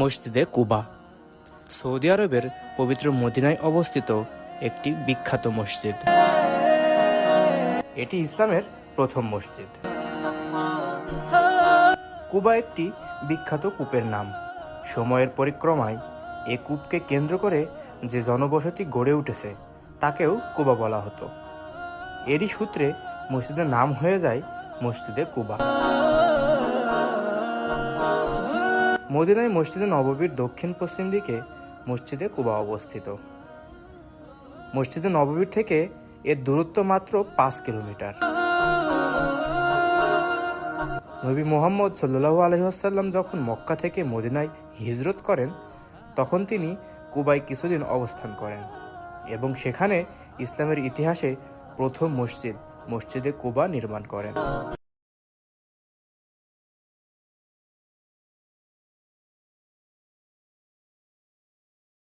মসজিদে কুবা সৌদি আরবের পবিত্র মদিনায় অবস্থিত একটি বিখ্যাত মসজিদ। এটি ইসলামের প্রথম মসজিদ। কুবা একটি বিখ্যাত কূপের নাম। সময়ের পরিক্রমায় এ কূপকে কেন্দ্র করে যে জনবসতি গড়ে উঠেছে তাকেও কুবা বলা হতো। এরই সূত্রে মসজিদের নাম হয়ে যায় মসজিদে কুবা। মদিনায় মসজিদে নববীর দক্ষিণ পশ্চিম দিকে মসজিদে কুবা অবস্থিত। মসজিদে নববীর থেকে এর দূরত্ব মাত্র 5 কিলোমিটার। নবী মুহাম্মদ সাল্লাল্লাহু আলাইহি ওয়াসাল্লাম যখন মক্কা থেকে মদিনায় হিজরত করেন তখন তিনি কুবায় কিছুদিন অবস্থান করেন এবং সেখানে ইসলামের ইতিহাসে প্রথম মসজিদে কুবা নির্মাণ করেন।